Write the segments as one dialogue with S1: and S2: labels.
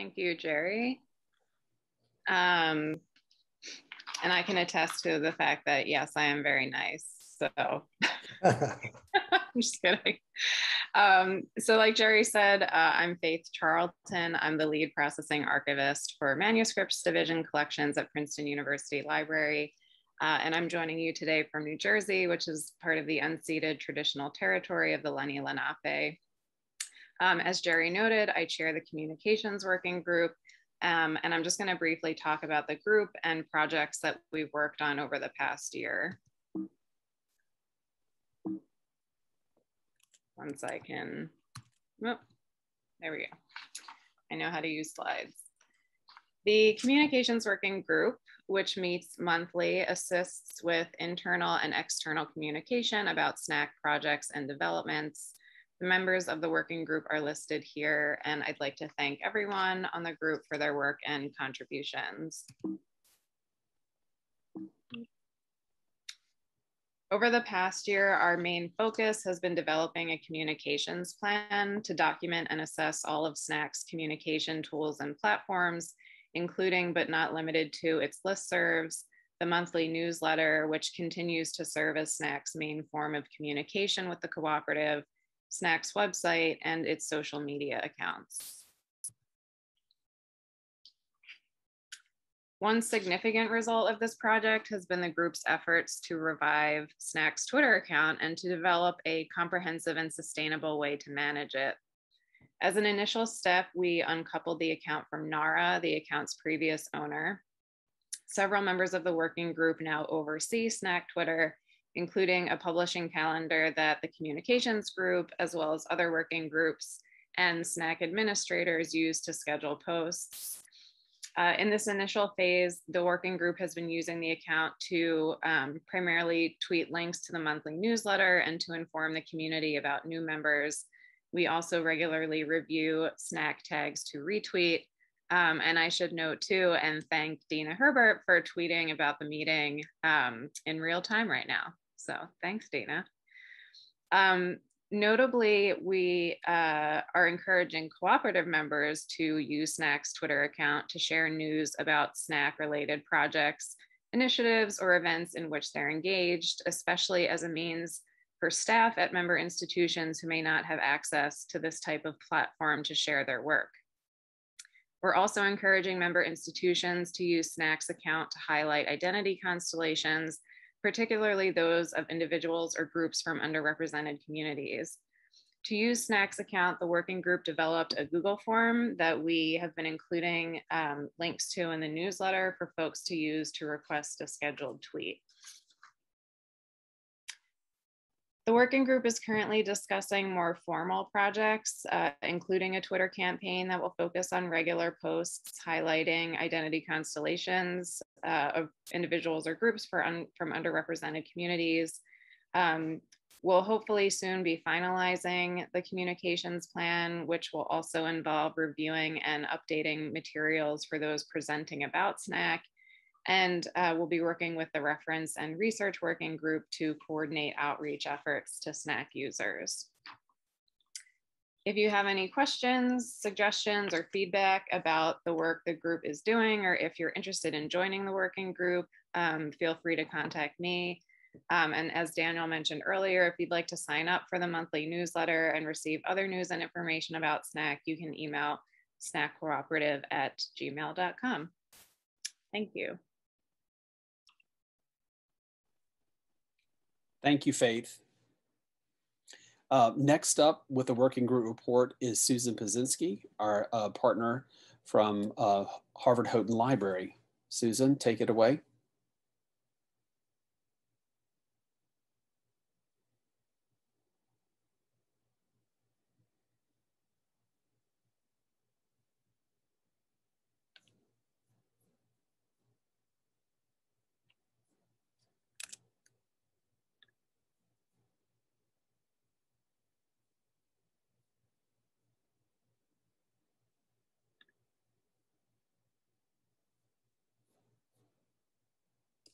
S1: Thank you, Jerry. And I can attest to the fact that, yes, I am very nice. So I'm just kidding. So like Jerry said, I'm Faith Charlton. I'm the lead processing archivist for Manuscripts Division Collections at Princeton University Library. And I'm joining you today from New Jersey, which is part of the unceded traditional territory of the Lenni Lenape. As Jerry noted, I chair the communications working group, and I'm just going to briefly talk about the group and projects that we've worked on over the past year. Once I can, oh, there we go. I know how to use slides. The communications working group, which meets monthly, assists with internal and external communication about SNAC projects and developments. The members of the working group are listed here, and I'd like to thank everyone on the group for their work and contributions. Over the past year, our main focus has been developing a communications plan to document and assess all of SNAC's communication tools and platforms, including but not limited to its listservs, the monthly newsletter, which continues to serve as SNAC's main form of communication with the cooperative, SNAC's website, and its social media accounts. One significant result of this project has been the group's efforts to revive SNAC's Twitter account and to develop a comprehensive and sustainable way to manage it. As an initial step, we uncoupled the account from NARA, the account's previous owner. Several members of the working group now oversee SNAC Twitter, including a publishing calendar that the communications group, as well as other working groups and SNAC administrators use to schedule posts. In this initial phase, the working group has been using the account to primarily tweet links to the monthly newsletter and to inform the community about new members. We also regularly review SNAC tags to retweet. And I should note too, and thank Dina Herbert for tweeting about the meeting in real time right now. So thanks, Dina. Notably, we are encouraging cooperative members to use SNAC's Twitter account to share news about SNAC-related projects, initiatives, or events in which they're engaged, especially as a means for staff at member institutions who may not have access to this type of platform to share their work. We're also encouraging member institutions to use SNAC's account to highlight identity constellations, particularly those of individuals or groups from underrepresented communities. To use SNAC's account, the working group developed a Google form that we have been including links to in the newsletter for folks to use to request a scheduled tweet. The working group is currently discussing more formal projects, including a Twitter campaign that will focus on regular posts highlighting identity constellations of individuals or groups from underrepresented communities. We'll hopefully soon be finalizing the communications plan, which will also involve reviewing and updating materials for those presenting about SNAC. And we'll be working with the reference and research working group to coordinate outreach efforts to SNAC users. If you have any questions, suggestions, or feedback about the work the group is doing, or if you're interested in joining the working group, feel free to contact me. And as Daniel mentioned earlier, if you'd like to sign up for the monthly newsletter and receive other news and information about SNAC, you can email snaccooperative@gmail.com. Thank you.
S2: Thank you, Faith. Next up with the working group report is Susan Pyzynski, our partner from Harvard Houghton Library. Susan, take it away.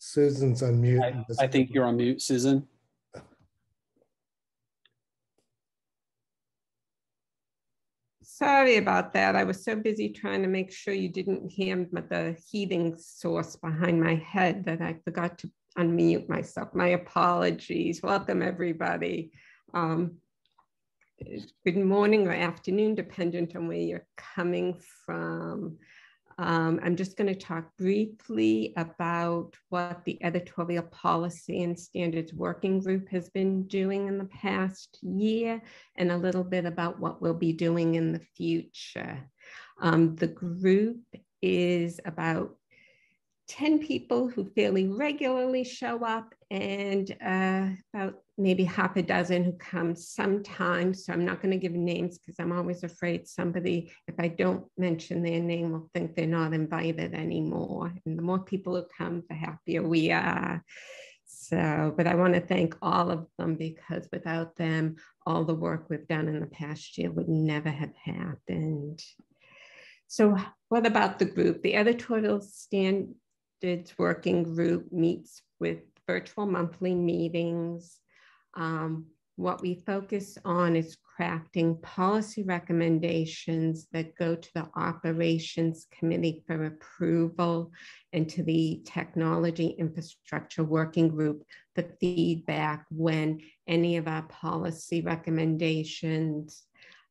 S3: Susan's on mute.
S2: I think you're on mute, Susan.
S4: Sorry about that. I was so busy trying to make sure you didn't hear the heating source behind my head that I forgot to unmute myself. My apologies. Welcome, everybody. Good morning or afternoon, dependent on where you're coming from. I'm just going to talk briefly about what the Editorial Policy and Standards Working Group has been doing in the past year, and a little bit about what we'll be doing in the future. The group is about 10 people who fairly regularly show up, and about maybe half a dozen who come sometimes. So I'm not going to give names because I'm always afraid somebody, if I don't mention their name, will think they're not invited anymore. And the more people who come, the happier we are. So, but I want to thank all of them, because without them, all the work we've done in the past year would never have happened. So what about the group? The Editorial Standards Working Group meets with virtual monthly meetings. What we focus on is crafting policy recommendations that go to the Operations Committee for approval and to the Technology Infrastructure Working Group for feedback when any of our policy recommendations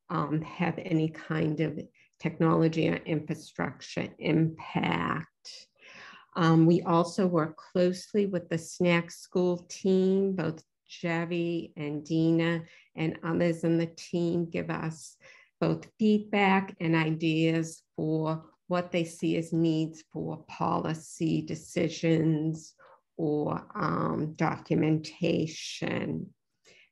S4: have any kind of technology or infrastructure impact. We also work closely with the SNACSchool team. Both Jerry and Dina and others in the team give us both feedback and ideas for what they see as needs for policy decisions or documentation.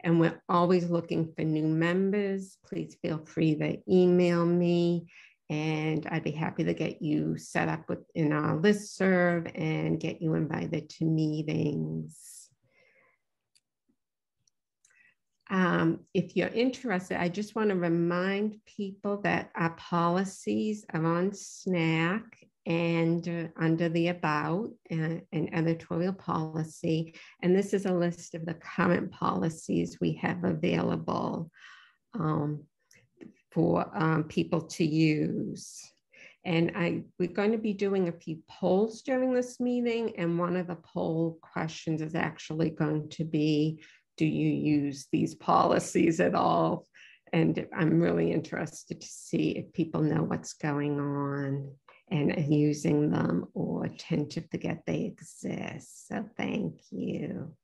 S4: And we're always looking for new members. Please feel free to email me, and I'd be happy to get you set up in our listserv and get you invited to meetings. If you're interested, I just want to remind people that our policies are on SNAC and under the About and Editorial Policy. And this is a list of the current policies we have available for people to use. And we're going to be doing a few polls during this meeting. And one of the poll questions is actually going to be, do you use these policies at all? And I'm really interested to see if people know what's going on and are using them or tend to forget they exist. So thank you.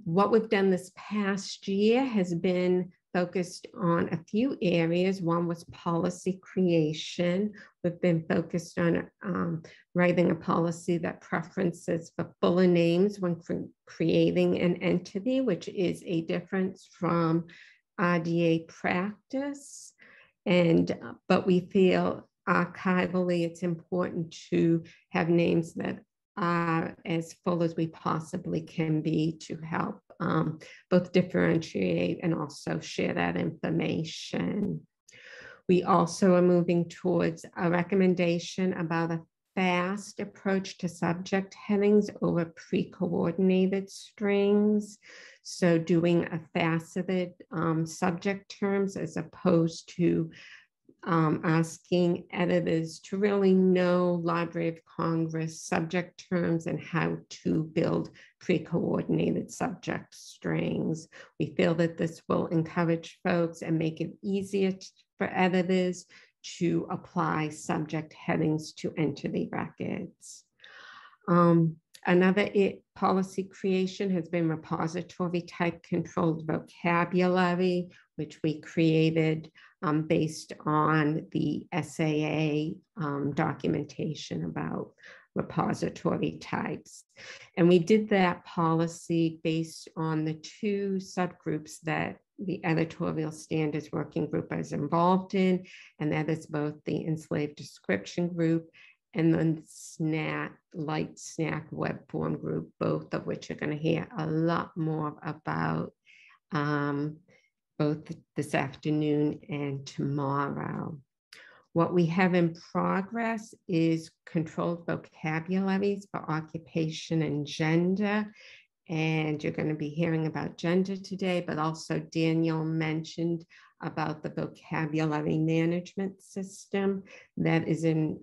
S4: What we've done this past year has been focused on a few areas. One was policy creation. We've been focused on writing a policy that preferences for fuller names when creating an entity, which is a difference from RDA practice. But we feel archivally it's important to have names that are as full as we possibly can be to help both differentiate and also share that information. We also are moving towards a recommendation about a fast approach to subject headings over pre-coordinated strings. So doing a faceted subject terms as opposed to asking editors to really know Library of Congress subject terms and how to build pre-coordinated subject strings. We feel that this will encourage folks and make it easier for editors to apply subject headings to entity records. Another policy creation has been repository type controlled vocabulary, which we created based on the SAA documentation about repository types. And we did that policy based on the two subgroups that the Editorial Standards Working Group is involved in, and that is both the Enslaved Description Group and the SNAC, Light SNAC Web Form Group, both of which are going to hear a lot more about both this afternoon and tomorrow. What we have in progress is controlled vocabularies for occupation and gender. And you're going to be hearing about gender today, but also Daniel mentioned about the vocabulary management system that is in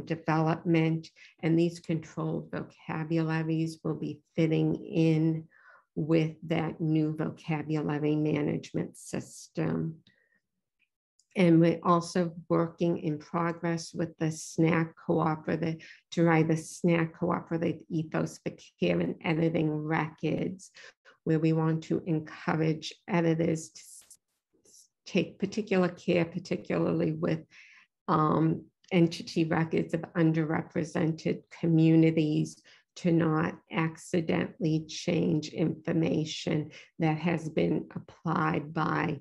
S4: development. And these controlled vocabularies will be fitting in with that new vocabulary management system. And we're also working in progress with the SNAC cooperative to write the SNAC cooperative ethos for care and editing records, where we want to encourage editors to take particular care, particularly with entity records of underrepresented communities, to not accidentally change information that has been applied by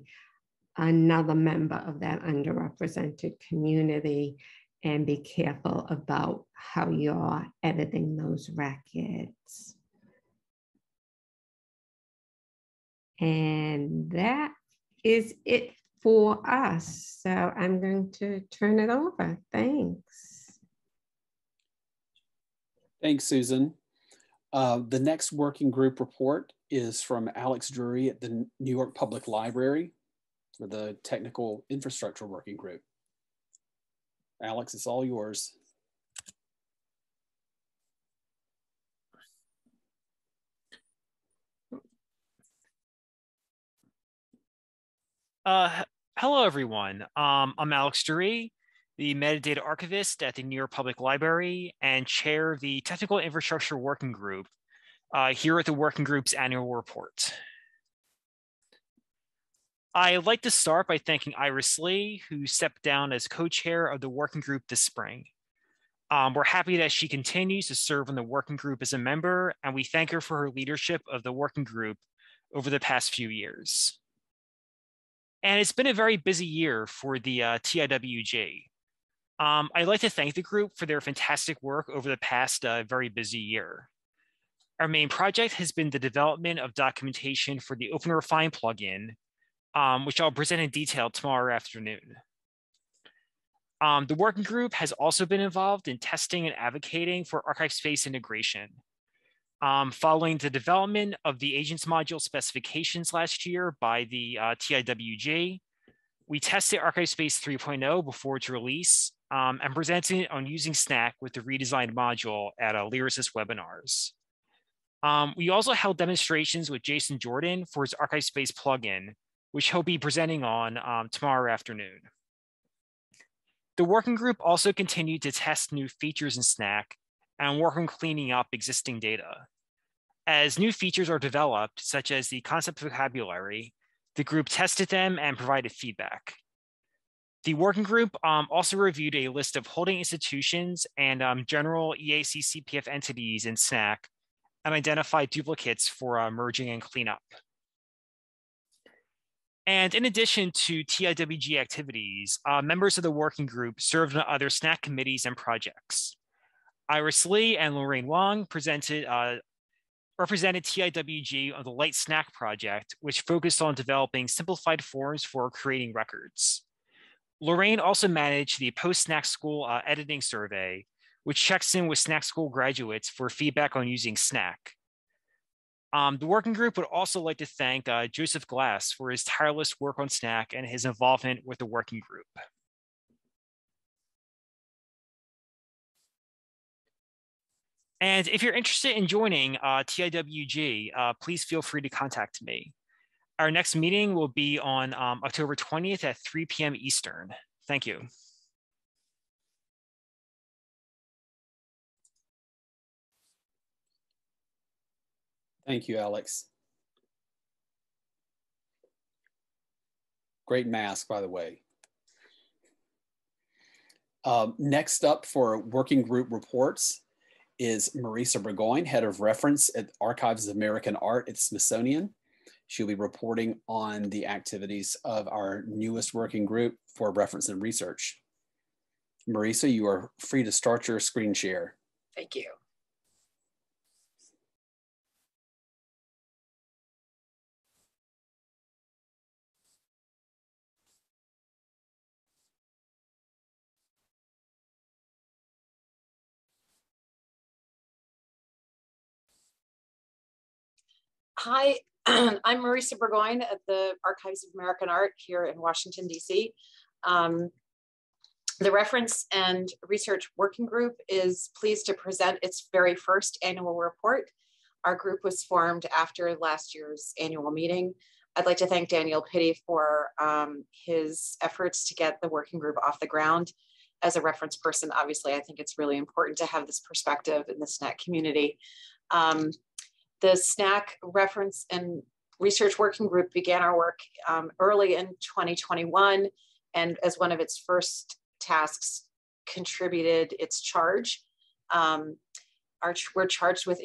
S4: another member of that underrepresented community, and be careful about how you're editing those records. And that is it for us. So I'm going to turn it over. Thanks.
S2: Thanks, Susan. The next working group report is from Alex Duryee at the New York Public Library for the Technical Infrastructure Working Group. Alex, it's all yours.
S5: Hello, everyone. I'm Alex Duryee, the metadata archivist at the New York Public Library and chair of the Technical Infrastructure Working Group here at the Working Group's annual report. I'd like to start by thanking Iris Lee, who stepped down as co-chair of the Working Group this spring. We're happy that she continues to serve on the Working Group as a member, and we thank her for her leadership of the Working Group over the past few years. And it's been a very busy year for the TIWG. I'd like to thank the group for their fantastic work over the past very busy year. Our main project has been the development of documentation for the OpenRefine plugin, which I'll present in detail tomorrow afternoon. The working group has also been involved in testing and advocating for archive space integration. Following the development of the agents module specifications last year by the TIWG, we tested Archive Space 3.0 before its release and presented it on using SNAC with the redesigned module at Lyrasis webinars. We also held demonstrations with Jason Jordan for his Archive Space plugin, which he'll be presenting on tomorrow afternoon. The working group also continued to test new features in SNAC and work on cleaning up existing data. As new features are developed, such as the concept vocabulary, the group tested them and provided feedback. The working group also reviewed a list of holding institutions and general EAC CPF entities in SNAC and identified duplicates for merging and cleanup. And in addition to TIWG activities, members of the working group served on other SNAC committees and projects. Iris Lee and Lorraine Wong represented TIWG on the Light SNAC project, which focused on developing simplified forms for creating records. Lorraine also managed the post-SNACSchool editing survey, which checks in with SNACSchool graduates for feedback on using SNAC. The working group would also like to thank Joseph Glass for his tireless work on SNAC and his involvement with the working group. And if you're interested in joining TIWG, please feel free to contact me. Our next meeting will be on October 20th at 3 p.m. Eastern. Thank you.
S2: Thank you, Alex. Great mask, by the way. Next up for working group reports is Marisa Bourgoin, Head of Reference at Archives of American Art at Smithsonian. She'll be reporting on the activities of our newest working group for reference and research. Marisa, you are free to start your screen share.
S6: Thank you. Hi, I'm Marisa Bourgoin at the Archives of American Art here in Washington, D.C. The Reference and Research Working Group is pleased to present its very first annual report. Our group was formed after last year's annual meeting. I'd like to thank Daniel Pitty for his efforts to get the working group off the ground. As a reference person, obviously, I think it's really important to have this perspective in the SNAC community. The SNAC Reference and Research Working Group began our work early in 2021, and as one of its first tasks, contributed its charge. We're charged with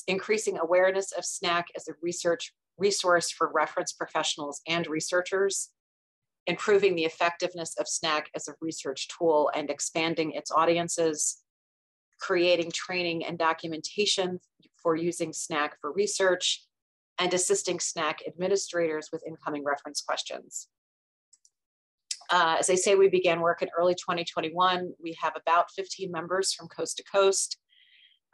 S6: increasing awareness of SNAC as a research resource for reference professionals and researchers, improving the effectiveness of SNAC as a research tool and expanding its audiences, creating training and documentation for using SNAC for research, and assisting SNAC administrators with incoming reference questions. As I say, we began work in early 2021. We have about 15 members from coast to coast.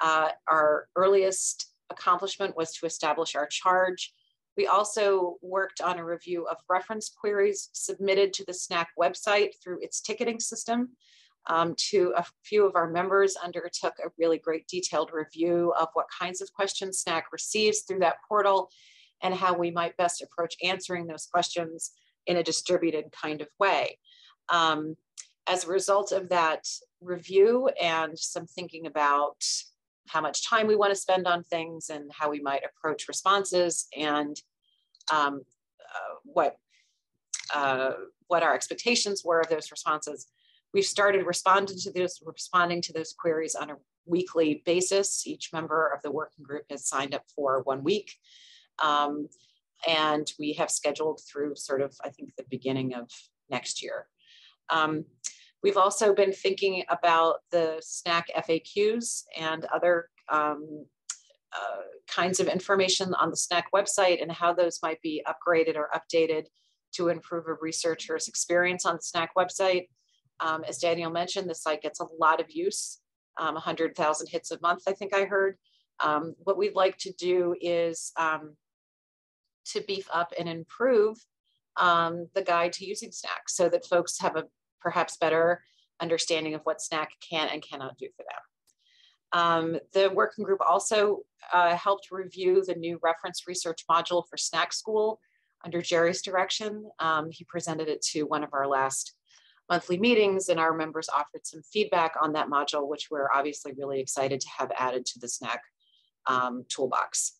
S6: Our earliest accomplishment was to establish our charge. We also worked on a review of reference queries submitted to the SNAC website through its ticketing system. To a few of our members undertook a really great detailed review of what kinds of questions SNAC receives through that portal and how we might best approach answering those questions in a distributed kind of way. As a result of that review and some thinking about how much time we want to spend on things and how we might approach responses and what our expectations were of those responses, we've started responding to those queries on a weekly basis. Each member of the working group has signed up for 1 week. And we have scheduled through sort of, I think, the beginning of next year. We've also been thinking about the SNAC FAQs and other kinds of information on the SNAC website and how those might be upgraded or updated to improve a researcher's experience on the SNAC website. As Daniel mentioned, the site gets a lot of use, 100,000 hits a month, I think I heard. What we'd like to do is to beef up and improve the guide to using SNAC so that folks have a perhaps better understanding of what SNAC can and cannot do for them. The working group also helped review the new reference research module for SNACSchool under Jerry's direction. He presented it to one of our last monthly meetings, and our members offered some feedback on that module, which we're obviously really excited to have added to the SNAC toolbox.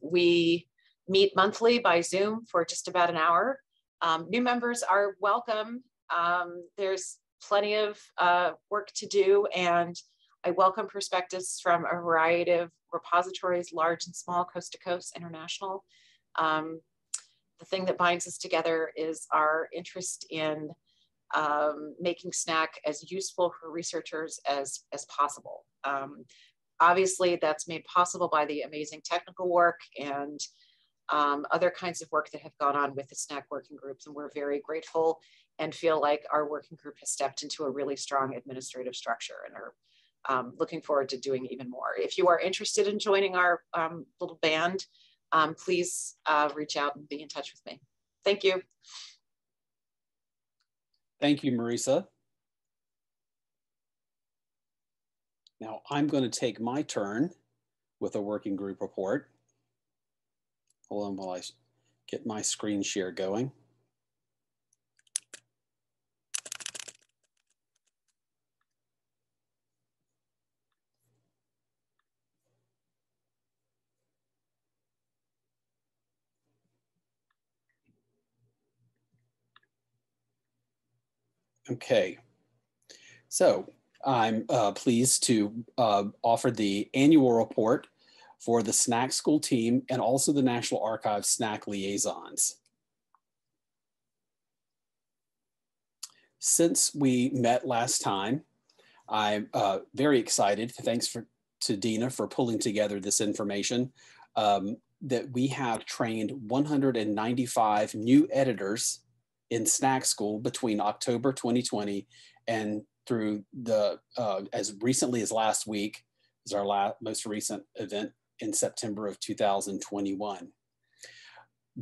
S6: We meet monthly by Zoom for just about an hour. New members are welcome. There's plenty of work to do, and I welcome perspectives from a variety of repositories, large and small, coast to coast, international. The thing that binds us together is our interest in making SNAC as useful for researchers as possible. Obviously, that's made possible by the amazing technical work and other kinds of work that have gone on with the SNAC working groups, and we're very grateful and feel like our working group has stepped into a really strong administrative structure and are looking forward to doing even more. If you are interested in joining our little band, please reach out and be in touch with me. Thank you.
S2: Thank you, Marisa. Now I'm going to take my turn with a working group report. Hold on while I get my screen share going. Okay, so I'm pleased to offer the annual report for the SNACSchool team and also the National Archives SNAC liaisons. Since we met last time, I'm very excited, thanks to Dina for pulling together this information, that we have trained 195 new editors in SNACSchool between October 2020 and through the, as recently as last week is our most recent event in September of 2021.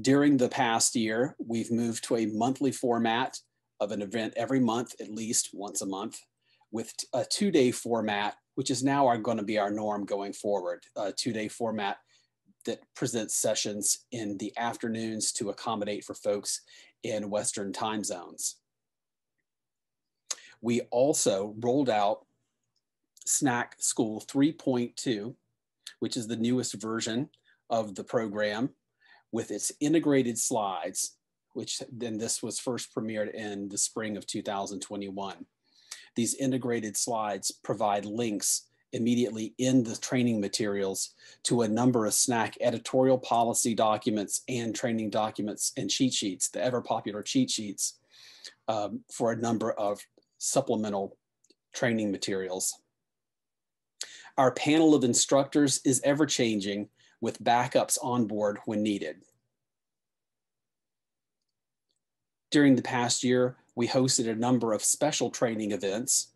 S2: During the past year, we've moved to a monthly format of an event every month, at least once a month, with a 2-day format, which is now going to be our norm going forward, a 2-day format that presents sessions in the afternoons to accommodate for folks in Western time zones. We also rolled out SNACSchool 3.2, which is the newest version of the program with its integrated slides, which then this was first premiered in the spring of 2021. These integrated slides provide links immediately in the training materials to a number of SNAC editorial policy documents and training documents and cheat sheets, the ever popular cheat sheets, for a number of supplemental training materials. Our panel of instructors is ever changing with backups on board when needed. During the past year, we hosted a number of special training events.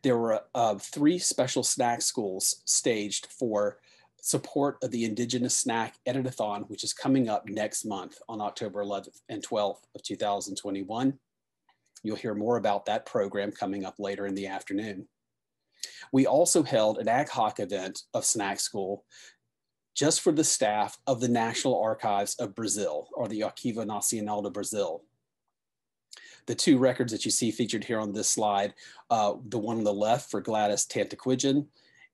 S2: There were 3 special SNAC schools staged for support of the Indigenous SNAC Editathon, which is coming up next month on October 11th and 12th of 2021. You'll hear more about that program coming up later in the afternoon. We also held an ad hoc event of SNACSchool just for the staff of the National Archives of Brazil, or the Arquivo Nacional de Brazil. The 2 records that you see featured here on this slide, the one on the left for Gladys Tantaquidgen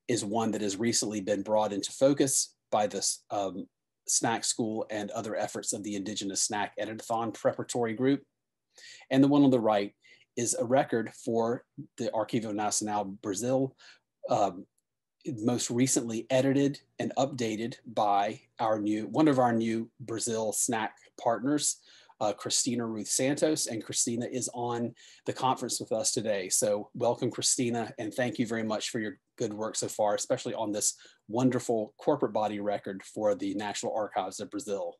S2: is one that has recently been brought into focus by this SNACSchool and other efforts of the Indigenous SNAC Editathon preparatory group. And the one on the right is a record for the Arquivo Nacional Brazil, most recently edited and updated by one of our new Brazil SNAC partners, Christina Ruth Santos, and Christina is on the conference with us today. So welcome, Christina, and thank you very much for your good work so far, especially on this wonderful corporate body record for the National Archives of Brazil.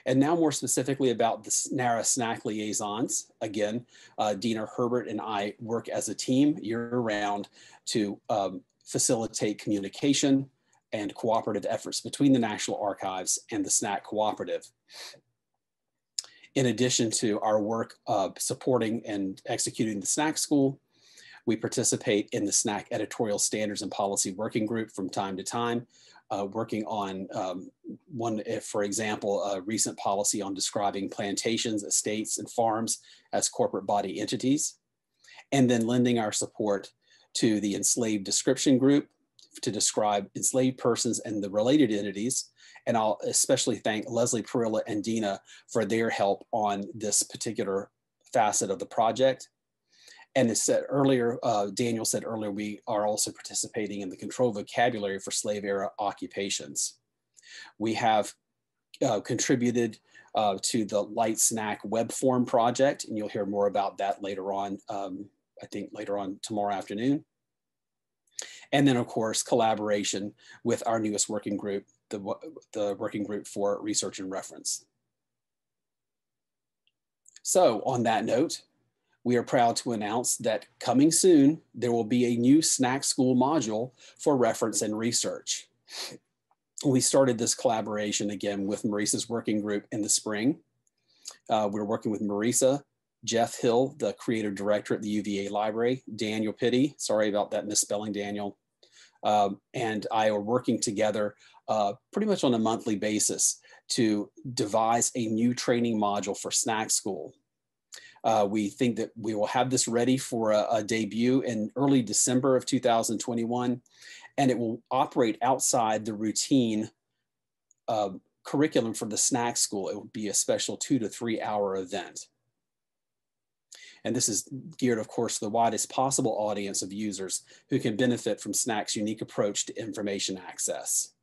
S2: And now more specifically about the NARA SNAC liaisons. Again, Dina Herbert and I work as a team year-round to facilitate communication and cooperative efforts between the National Archives and the SNAC Cooperative. In addition to our work supporting and executing the SNACSchool, we participate in the SNAC Editorial Standards and Policy Working Group from time to time, working on for example, a recent policy on describing plantations, estates, and farms as corporate body entities, and then lending our support to the Enslaved Description Group to describe enslaved persons and the related entities. And I'll especially thank Leslie Perilla and Dina for their help on this particular facet of the project. And as said earlier, Daniel said earlier, we are also participating in the control vocabulary for slave era occupations. We have contributed to the Light SNAC web form project, and you'll hear more about that later on, I think later on tomorrow afternoon. And then of course, collaboration with our newest working group, the Working Group for Research and Reference. So on that note, we are proud to announce that coming soon, there will be a new SNACSchool module for reference and research. We started this collaboration again with Marisa's working group in the spring. We're working with Marisa, Jeff Hill, the creative director at the UVA Library, Daniel Pitty, sorry about that misspelling, Daniel, and I are working together pretty much on a monthly basis to devise a new training module for SNACSchool. We think that we will have this ready for a debut in early December of 2021, and it will operate outside the routine curriculum for the SNACSchool. It will be a special 2 to 3 hour event. And this is geared, of course, to the widest possible audience of users who can benefit from SNAC's unique approach to information access.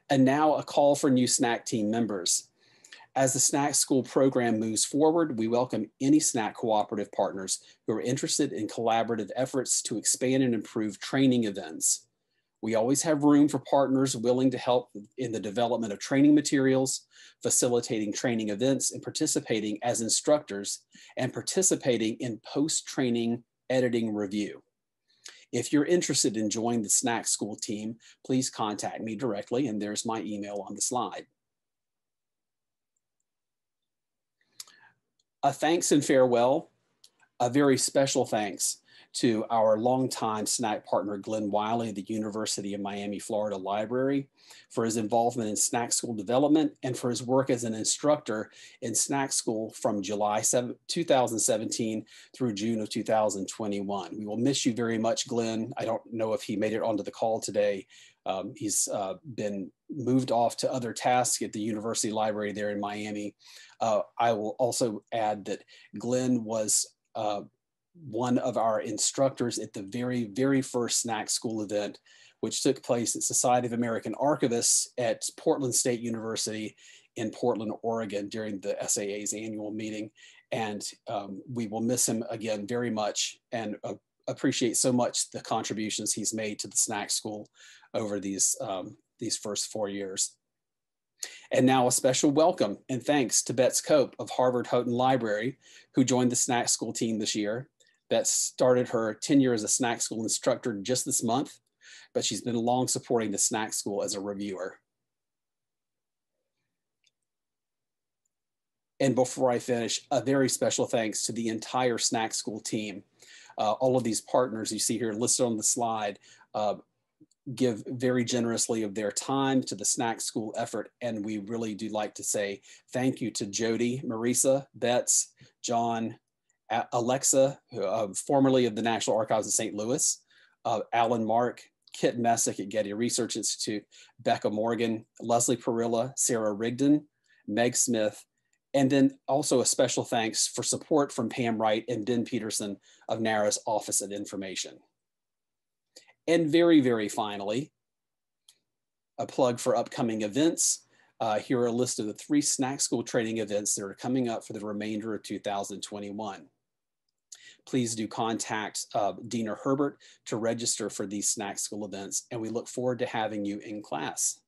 S2: And now a call for new SNAC team members. As the SNACSchool program moves forward, we welcome any SNAC cooperative partners who are interested in collaborative efforts to expand and improve training events. We always have room for partners willing to help in the development of training materials, facilitating training events, and participating as instructors and participating in post-training editing review. If you're interested in joining the SNACSchool team, please contact me directly, and there's my email on the slide. A thanks and farewell, a very special thanks to our longtime SNAC partner, Glenn Wiley, of the University of Miami, Florida Library, for his involvement in SNACSchool development and for his work as an instructor in SNACSchool from July 2017 through June of 2021. We will miss you very much, Glenn. I don't know if he made it onto the call today. He's been moved off to other tasks at the University Library there in Miami. I will also add that Glenn was one of our instructors at the very, very first SNACSchool event, which took place at Society of American Archivists at Portland State University in Portland, Oregon during the SAA's annual meeting. And we will miss him again very much and appreciate so much the contributions he's made to the SNACSchool over these first 4 years. And now a special welcome and thanks to Bets Cope of Harvard Houghton Library, who joined the SNACSchool team this year. Bets started her tenure as a SNACSchool instructor just this month, but she's been long supporting the SNACSchool as a reviewer. And before I finish, a very special thanks to the entire SNACSchool team. All of these partners you see here listed on the slide give very generously of their time to the SNACSchool effort. And we really do like to say thank you to Jody, Marisa, Bets, John, Alexa, formerly of the National Archives of St. Louis, Alan Mark, Kit Messick at Getty Research Institute, Becca Morgan, Leslie Perilla, Sarah Rigdon, Meg Smith, and then also a special thanks for support from Pam Wright and Ben Peterson of NARA's Office of Information. And very, very finally, a plug for upcoming events. Here are a list of the 3 SNACSchool training events that are coming up for the remainder of 2021. Please do contact Dina Herbert to register for these SNACSchool events, and we look forward to having you in class.